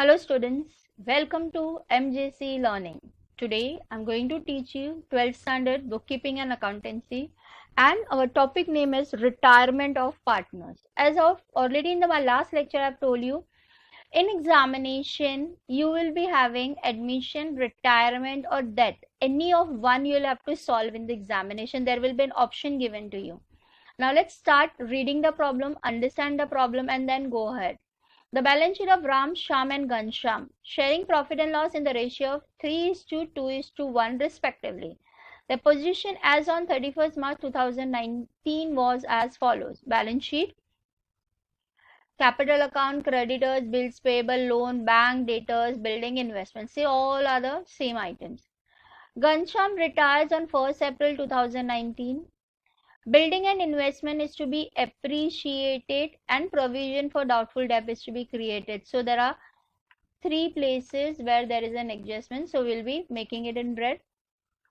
Hello students, welcome to MJC Learning. Today I'm going to teach you 12th standard bookkeeping and accountancy, and our topic name is retirement of partners. As of already in my last lecture I've told you, in examination you will be having admission, retirement or death. Any of one you will have to solve in the examination. There will be an option given to you. Now let's start reading the problem, understand the problem and then go ahead. The balance sheet of Ram, Shyam and Ghanshyam, sharing profit and loss in the ratio of 3:2:1 respectively. Their position as on 31st March 2019 was as follows. Balance sheet: capital account, creditors, bills payable, loan, bank, debtors, building, investments. See, all are the same items. Ghanshyam retires on 1st April 2019. Building and investment is to be appreciated and provision for doubtful debt is to be created. So there are three places where there is an adjustment, so we'll be making it in red.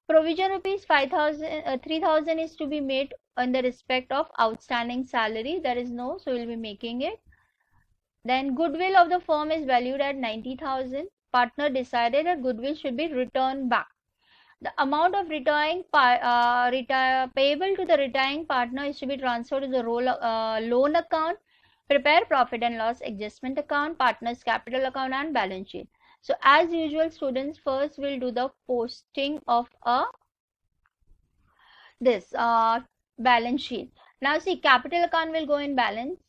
Provision rupees 5,000, 3,000 is to be made in the respect of outstanding salary. There is no, so we'll be making it. Then goodwill of the firm is valued at 90,000. Partner decided that goodwill should be returned back. The amount of payable to the retiring partner is to be transferred to the loan account. Prepare profit and loss adjustment account, partners capital account and balance sheet. So as usual, students, first will do the posting of this balance sheet. Now see, capital account will go in balance,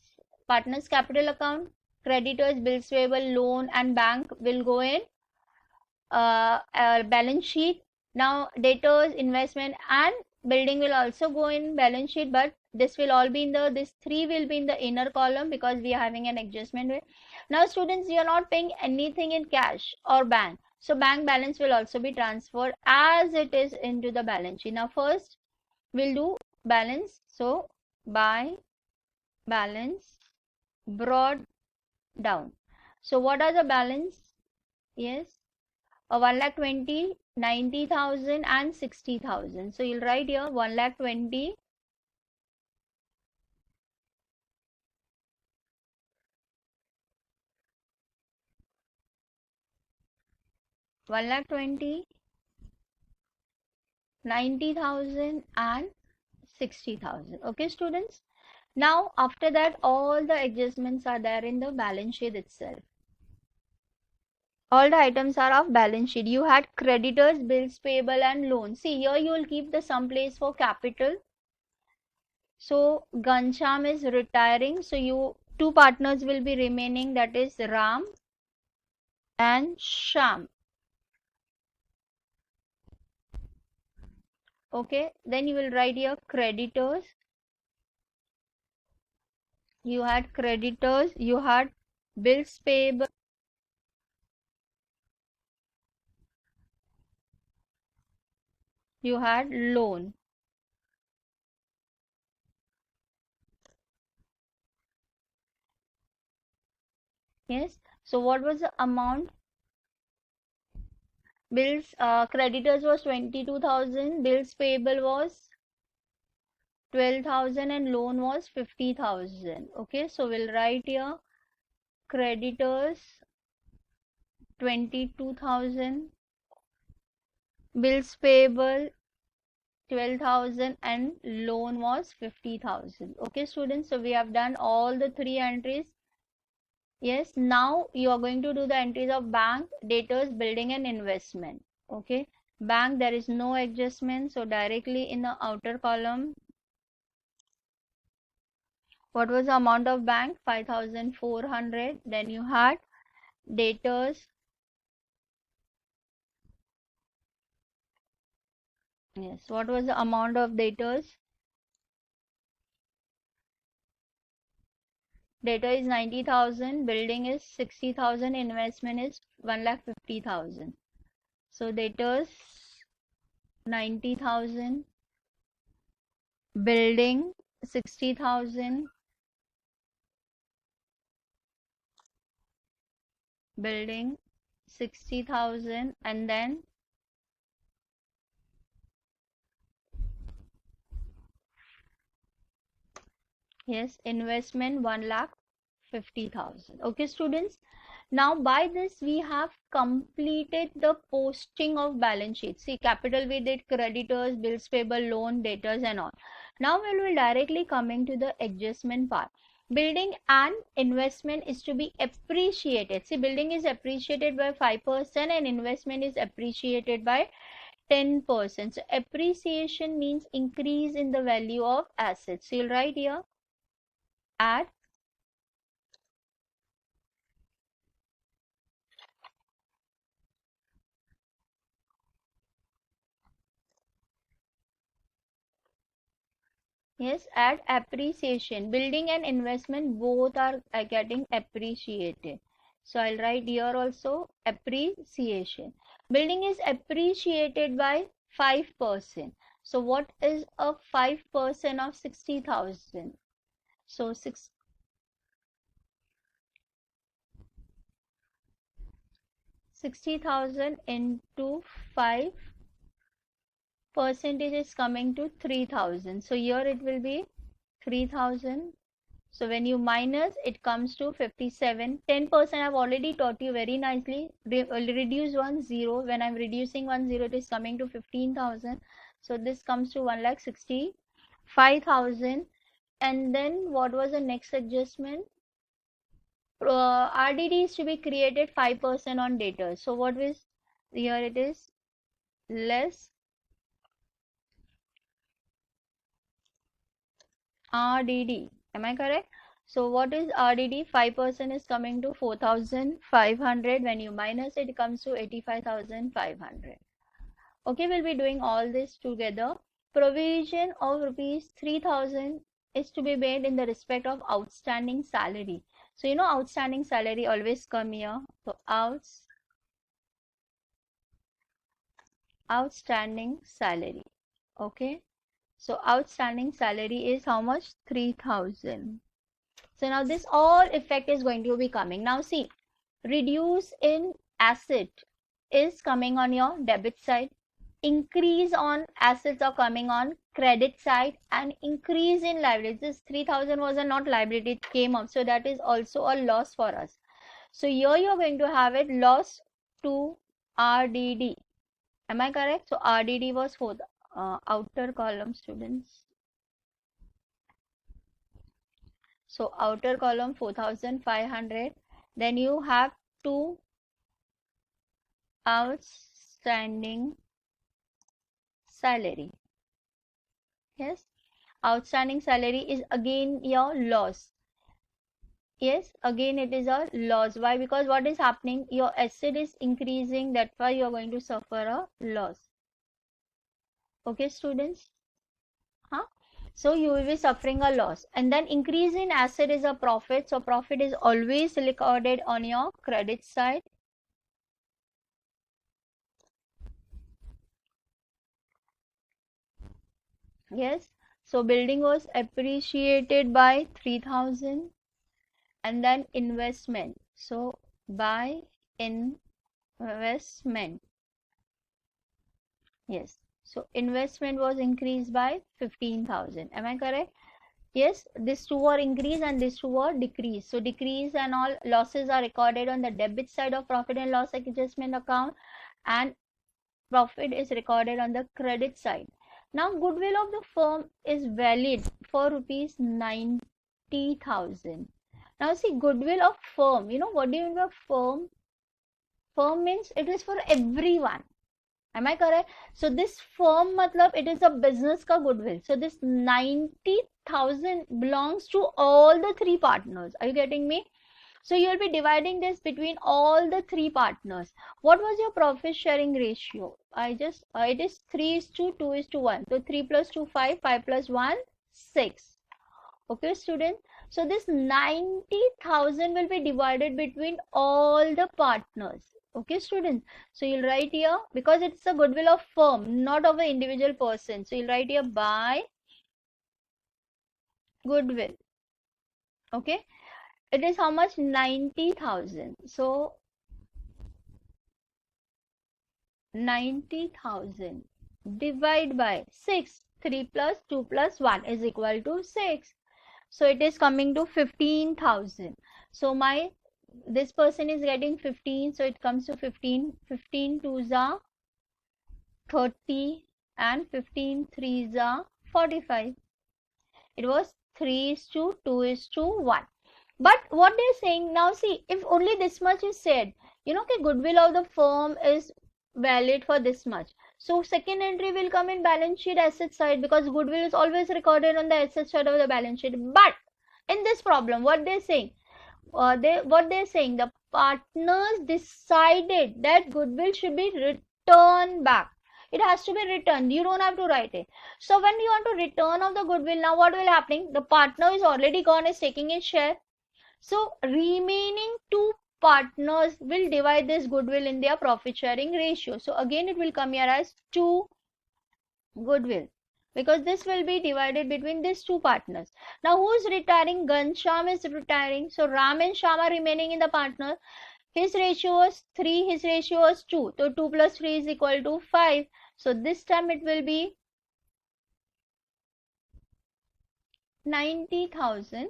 partners capital account, creditors, bills payable, loan and bank will go in balance sheet. Now debtors, investment and building will also go in balance sheet, but this will all be in the, this three will be in the inner column because we are having an adjustment way. Now students, you are not paying anything in cash or bank, so bank balance will also be transferred as it is into the balance sheet. Now first we'll do balance. So by balance brought down. So what are the balance? Yes, 1,20,000, 90,000 and 60,000. So you'll write here 1,20,000, 1,20,000, 90,000 and 60,000. Okay students. Now after that all the adjustments are there in the balance sheet itself. All the items are of balance sheet. You had creditors, bills payable and loans. See here you will keep the some place for capital. So Ghanshyam is retiring, so you two partners will be remaining, that is Ram and Shyam. Okay, then you will write here creditors. You had creditors, you had bills payable, you had loan. Yes, so what was the amount? Bills, creditors was 22,000, bills payable was 12,000 and loan was 50,000. Okay, so we'll write here creditors 22,000, bills payable 12,000 and loan was 50,000. Okay students, so we have done all the three entries. Yes, now you are going to do the entries of bank, debtors, building and investment. Okay, bank there is no adjustment, so directly in the outer column, what was the amount of bank? 5,400. Then you had debtors. Yes, what was the amount of debtors? Debtor is 90,000, building is 60,000, investment is 1,50,000. So debtors 90,000, building 60,000, building 60,000 and then yes, investment 1,50,000. Okay students, Now by this we have completed the posting of balance sheet. See, capital we did, creditors, bills payable, loan, debtors and all. Now we will directly coming to the adjustment part. Building and investment is to be appreciated. See, building is appreciated by 5% and investment is appreciated by 10%. So appreciation means increase in the value of assets. So you'll write here, add yes, add appreciation. Building and investment both are getting appreciated. So I'll write here also appreciation. Building is appreciated by 5%. So what is a 5% of 60,000? So 60,000 into 5 percentage is coming to 3,000. So here it will be 3,000. So when you minus, it comes to 57. 10% I've already taught you very nicely. Reduce 1 0. When I'm reducing 1 0, it is coming to 15,000. So this comes to 1,65,000. And then what was the next adjustment? RDD is to be created 5% on data. So what is here? It is less RDD. Am I correct? So what is RDD? 5% is coming to 4,500. When you minus it, it comes to 85,500. Okay, we'll be doing all this together. Provision of rupees 3,000 is to be made in the respect of outstanding salary. So you know outstanding salary always come here. So outstanding salary. Okay. So outstanding salary is how much? 3,000. So now this all effect is going to be coming. Now see, reduce in asset is coming on your debit side. Increase on assets are coming on credit side, and increase in liabilities. This 3,000 was a not liability, it came up. So that is also a loss for us. So here you are going to have it loss to RDD. Am I correct? So RDD was for the outer column, students. So outer column 4,500. Then you have two outstanding salary. Yes, outstanding salary is again your loss. Yes, again it is a loss. Why? Because what is happening? Your asset is increasing. That's why you are going to suffer a loss. Okay, students? Huh? So you will be suffering a loss. And then increase in asset is a profit. So profit is always recorded on your credit side. Yes. So building was appreciated by 3,000. And then investment. So by investment. Yes. So investment was increased by 15,000. Am I correct? Yes, this two were increase and this two were decrease. So decrease and all losses are recorded on the debit side of profit and loss adjustment account, and profit is recorded on the credit side. Now goodwill of the firm is valid for rupees 90,000. Now see, goodwill of firm, you know what do you mean by firm? Firm means it is for everyone. Am I correct? So this firm matlab it is a business ka goodwill. So this 90,000 belongs to all the three partners. Are you getting me? So you will be dividing this between all the three partners. What was your profit sharing ratio? It is 3:2:1. So 3 plus 2, 5, 5 plus 1, 6. Okay, students. So this 90,000 will be divided between all the partners. Okay, students. So you'll write here, because it's a goodwill of firm, not of an individual person. So you'll write here by goodwill. Okay. It is how much? 90,000. So 90,000 divide by 6. 3 plus 2 plus 1 is equal to 6. So it is coming to 15,000. So my this person is getting 15, so it comes to 15. 15 twos are 30 and 15 threes are 45. It was 3:2:1. But what they're saying now, see, if only this much is said, okay, goodwill of the firm is valid for this much. So second entry will come in balance sheet asset side, because goodwill is always recorded on the asset side of the balance sheet. But in this problem, what they're saying, the partners decided that goodwill should be returned back. It has to be returned. You don't have to write it. So when you want to return of the goodwill, now what will happen? The partner is already gone, is taking his share. So remaining two partners will divide this goodwill in their profit sharing ratio. So again it will come here as 2 goodwill, because this will be divided between these two partners. Now who's retiring? Ghanshyam is retiring. So Ram and Shyam are remaining in the partner. His ratio was 3, his ratio was 2. So 2 plus 3 is equal to 5. So this time it will be 90,000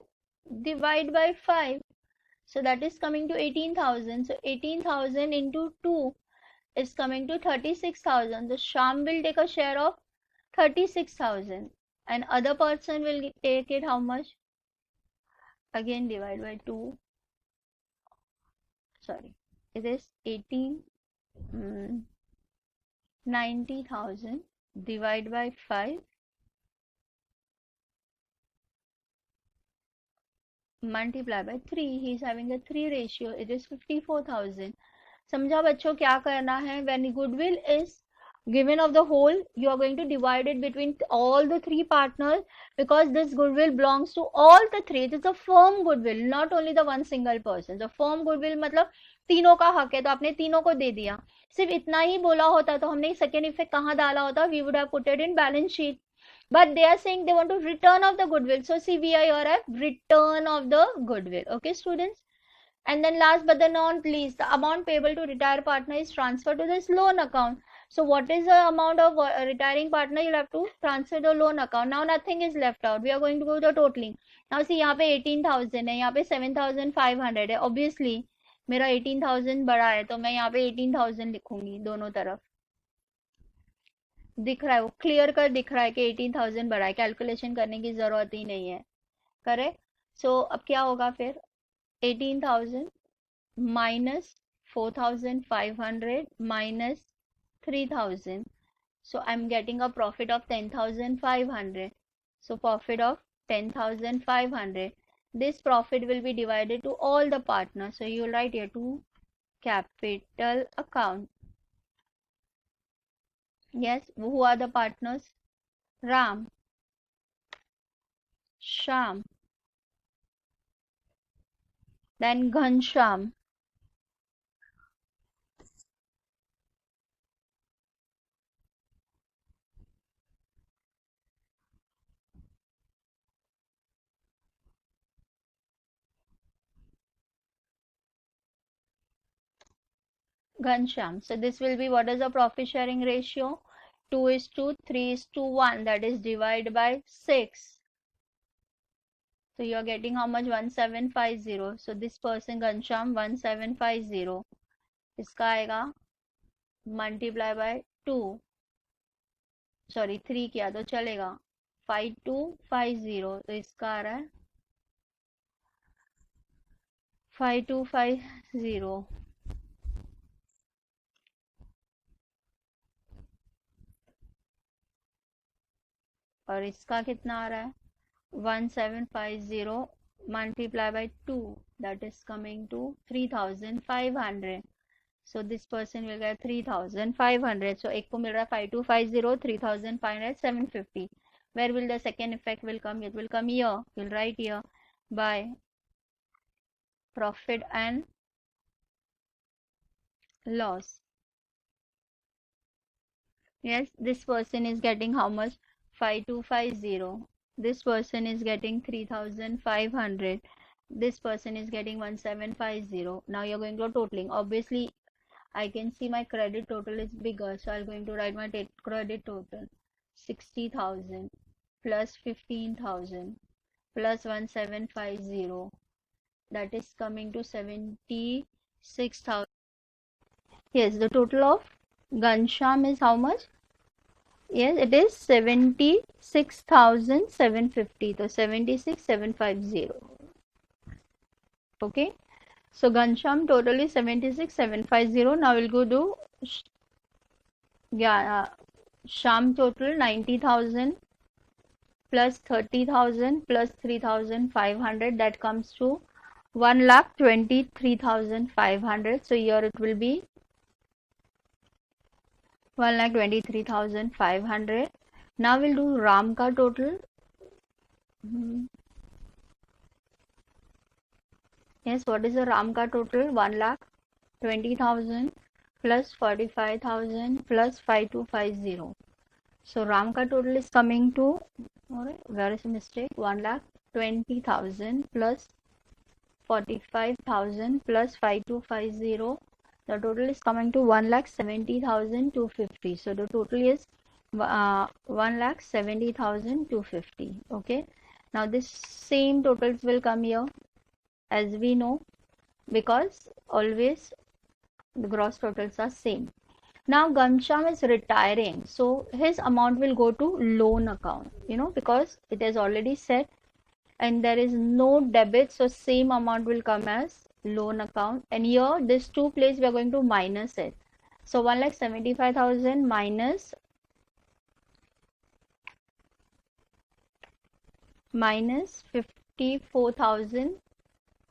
divided by 5. So that is coming to 18,000. So 18,000 into 2 is coming to 36,000. The Sham will take a share of 36,000. And other person will take it how much? Again divide by 2. Sorry. It is 90,000 divided by 5 multiply by 3. He is having a 3 ratio. It is 54,000. समझा बच्चों क्या करना है? When goodwill is given of the whole, you are going to divide it between all the 3 partners, because this goodwill belongs to all the 3. It is a firm goodwill, not only the one single person. The firm goodwill मतलब तीनों का हक है, तो आपने तीनों को दे दिया. सिर्फ इतना ही बोला होता तो हमने सेकेंड इफेक्ट कहाँ डाला होता? We would have put it in balance sheet. But they are saying they want to return of the goodwill. So see, we are here at return of the goodwill. Okay, students? And then last but the not least, the amount payable to retired partner is transferred to this loan account. So what is the amount of retiring partner? You'll have to transfer the loan account. Now nothing is left out. We are going to go to the totaling. Now see, यहाँ पे 18,000 है, यहाँ पे 7,500 है. Obviously, मेरा 18,000 बड़ा है, तो मैं यहाँ पे 18,000 लिखूंगी दोनों तरफ. दिख रहा है, वो क्लियर कर दिख रहा है कि 18,000 बड़ा है, कैलकुलेशन करने की जरूरत ही नहीं है. करेक्ट. सो अब क्या होगा फिर? 18,000 minus 4,500 minus 3,000. So I'm getting a profit of 10,500. So profit of 10,500. This profit will be divided to all the partners. So you will write here to capital account. Yes, who are the partners? Ram, Sham, then Ghanshyam, Ghanshyam. So this will be, what is the profit sharing ratio? 2:3:1. That is divided by 6. So you are getting how much? 1750. So this person Ghanshyam 1750. इसका आएगा multiply by 2. Sorry 3 किया तो चलेगा. 5250. तो इसका आ रहा है 5250. और इसका कितना आ रहा है? 1750 multiply by 2, that is coming to 3,500. So this person will get 3,500. So एक को मिल रहा है 5250, 3,500, 750. Where will the second effect will come? It will come here. We'll write here by profit and loss. Yes, this person is getting how much? 5250. This person is getting 3,500. This person is getting 1750. Now you're going to totaling. Obviously, I can see my credit total is bigger, so I'm going to write my credit total. 60,000 plus 15,000 plus 1750 that is coming to 76,000. Yes, the total of Ghanshyam is how much? Yes, it is 76,750. So 76,750. Okay. So Ghanshyam total is 76,750. Now we'll go to yeah, Sham total 90,000 plus 30,000 plus 3,500. That comes to 1,23,500. So here it will be 1,23,500. Now we'll do Ram ka total. Yes, what is the Ram ka total? 1,20,000 plus 45,000 plus 5250. So Ram ka total is coming to, where is the mistake? 1,20,000 plus 45,000 plus 5250. The total is coming to 1,70,250. So the total is 1,70,250. Okay. Now this same totals will come here, as we know, because always the gross totals are same. Now Ghanshyam is retiring, so his amount will go to loan account, because it is already set and there is no debit, so same amount will come as loan account. And here this two place we are going to minus it. So 1,75,000 minus 54,000.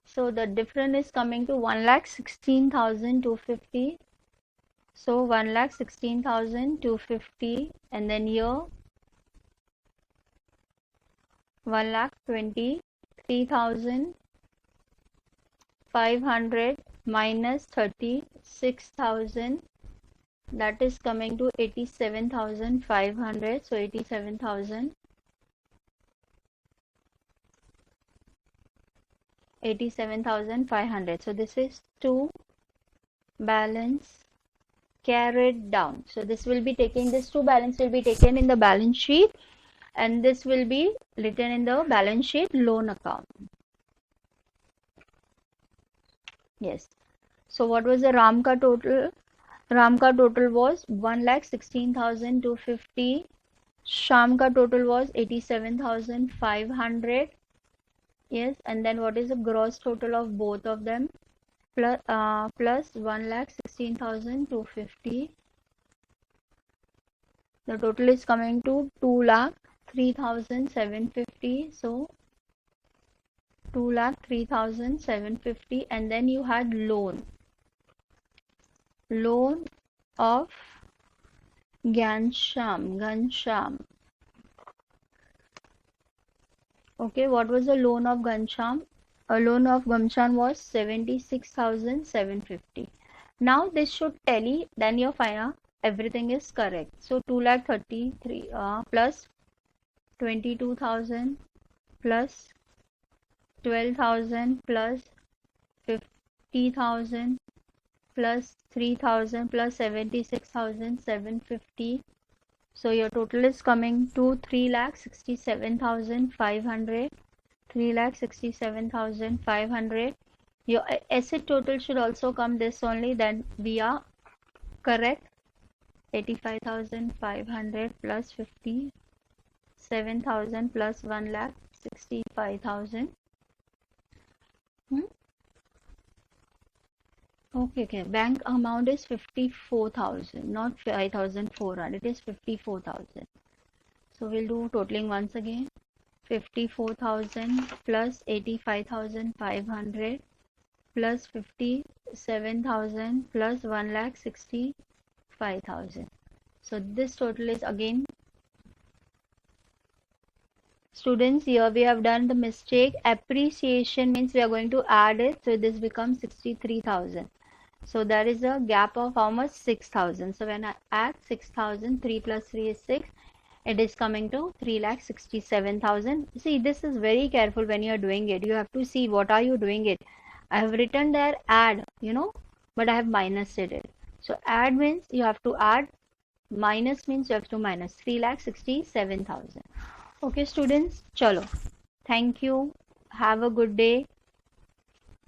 So the difference is coming to 1,16,250. So 1,16,250, and then here 1,23,500 minus 36,000, that is coming to 87,500. So 87,500. So this is to balance carried down. So this will be taking, this to balance will be taken in the balance sheet, and this will be written in the balance sheet loan account. Yes. So what was the Ram ka total? Ram ka total was 1,16,250. Sham ka total was 87,500. Yes, and then what is the gross total of both of them? Plus 1,16,250. The total is coming to 2,03,750. So 2,03,750, and then you had loan of Ghanshyam. Okay, what was the loan of Ghanshyam? A loan of Ghanshyam was 76,750. Now this should tally, then your final everything is correct. So 2,33 plus 22,000 plus 12,000 plus 50,000 plus 3,000 plus 76,750. So your total is coming to 3,67,500. 3,67,500. Your asset total should also come this only, then we are correct. 85,500 plus 57,000 plus 1,65,000. Okay. Bank amount is 54,000, not 5,400. It is 54,000. So we'll do totaling once again. 54,000 plus 85,500 plus 57,000 plus 1,65,000. So this total is again, students, here we have done the mistake. Appreciation means we are going to add it, so this becomes 63,000. So there is a gap of how much? 6,000. So when I add 6,000, 3 plus 3 is 6. It is coming to 3,67,000. See, this is very careful when you are doing it. You have to see what are you doing it. I have written there add, but I have minused it. So add means you have to add, minus means you have to minus 3,67,000. Okay, students, chalo. Thank you. Have a good day.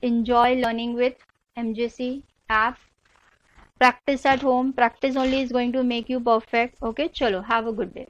enjoy learning with MJC app. Practice at home. Practice only is going to make you perfect. Okay, chalo, have a good day.